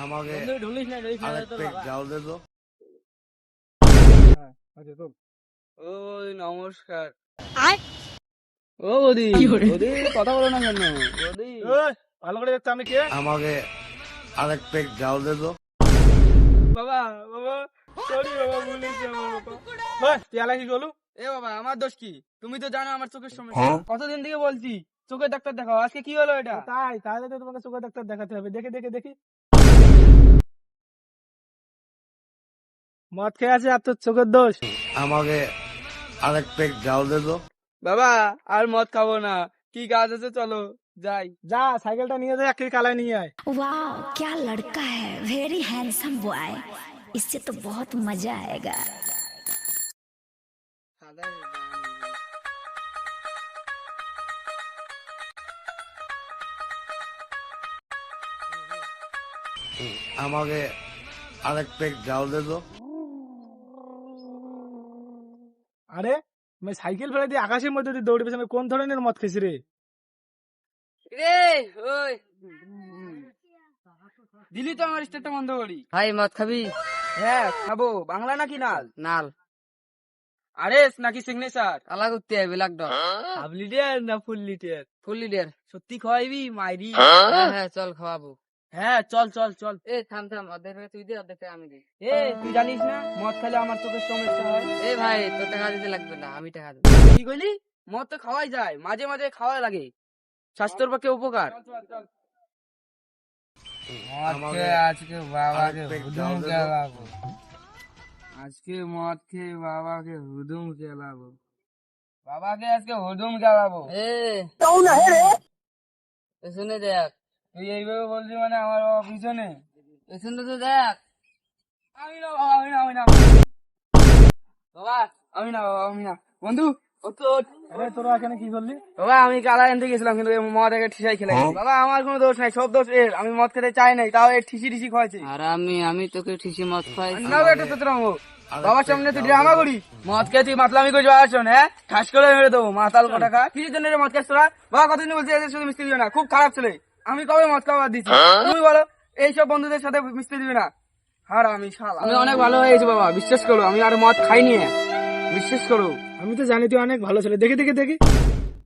আমাকে আরেক পেক জাল দে তো। ও নমস্কার। ও বৌদি, বৌদি কথা বলো না কেন? বৌদি ভালো করে দেখতে আমি কে? আমাকে আরেক পেক জাল দে তো। বাবা বাবা সরি বাবা, ভুলেছি আমার বাবা। তুই এলা কি করলু? এ বাবা, আমার দোষ কি? তুমি তো জানো আমার চোখের সমস্যা। কতদিন থেকে বলছি চোখের ডাক্তার দেখাও, আজকে কি হলো এটা? তাহলে তো তোমাকে চোখের ডাক্তার দেখাতে হবে। দেখে দেখে দেখি মদ খেয়ে আছে আর তোর চোখের দোষ। আমাকে আরেক পেক জাল দে তো। বাবা আর মদ খাবো না, কি কাজ আছে চলো যাই। যা সাইকেলটা নিয়ে যায়, একই কালায় নিয়ে আয়। वाह क्या लड़का है, वेरी हैंडसम बॉय, इससे तो बहुत मजा आएगा। আমাকে আরেক পেক জাল দে তো। আরে আমি সাইকেল ফেলে দিয়ে আকাশের মধ্যে দিয়ে দৌড়ে পেয়েছি, আমি কোন ধরনের মদ খেয়েছি রে? রে ওই দিলি তো আমার স্টেটটা বন্ধ করি। ভাই মদ খাবি? হ্যাঁ খাবো। বাংলা নাকি নাল? নাল। আরেস নাকি সিগনেচার? আলা করতে হবে লাগডো। হাফ লিটার না ফুল লিটার? ফুল লিডার। সত্যি খাওয়াইবি মাইরি? হ্যাঁ হ্যাঁ চল খাওয়াবো। হ্যাঁ চল চল চল। এ থাম থাম, অর্ধেক তুই দে অর্ধেক আমি দিই। এ তুই জানিস না মদ খেলে আমার চোখের সমস্যা হয়? এ ভাই তোর টাকা দিতে লাগবে না, আমি টাকা দেবো। কি কইলি? মদ তো খাওয়াই যায়, মাঝে মাঝে খাওয়া লাগে, স্বাস্থ্যের পক্ষে উপকার। আমাকে আজকে বাবাকে আরেক পেক হুদুম জাল দে তো। খেলাবো। আজকে মদ খেয়ে বাবাকে হুদুম খেলাবো। বাবাকে আজকে হুদুম খেলাবো। এ পেছনে দেখ, তুই এইভাবে বলছি মানে আমার বাবা পিছনে? পেছনে তো দেখ। আমি না বাবা, আমি না, আমি না বাবা, আমি না বাবা, আমি না। বন্ধু ওঠ তো, ওঠ। আরে তোরা এখানে কি করলি? বাবা আমি কালা আনতে গেছিলাম, কিন্তু এই মদ একে ঠিসাই খেলে গেছে। বাবা আমার কোনো দোষ নাই, সব দোষ এর। আমি মদ খেতে চাই নাই, তাও এর ঠিসি ঠিসি খাওয়াইছে। আর আমি তোকে ঠিসি মদ খাই। না এটা তো রঙ বাবার সামনে তুই ড্রামা করি। মদ খেয়ে তুই মাতলামি করিস বাবার সামনে? হ্যাঁ ঠাস করে মেরে দেবো মাতাল কোটাকা। কিসের জন্য রে মদ খাস তোরা? বাবা কতদিন বলছি এদের সাথে মিশতে দিবে না, খুব খারাপ ছেলে। আমি কবে মদ খাওয়া দিচ্ছি? তুমি বলো এইসব বন্ধুদের সাথে মিশতে দিবে না? আর আমি শালা, আমি অনেক ভালো হয়ে গেছি বাবা, বিশ্বাস করো। আমি আর মদ খাইনি, বিশ্বাস করো। আমি তো জানি তুই অনেক ভালো ছেলে। দেখি দেখি দেখি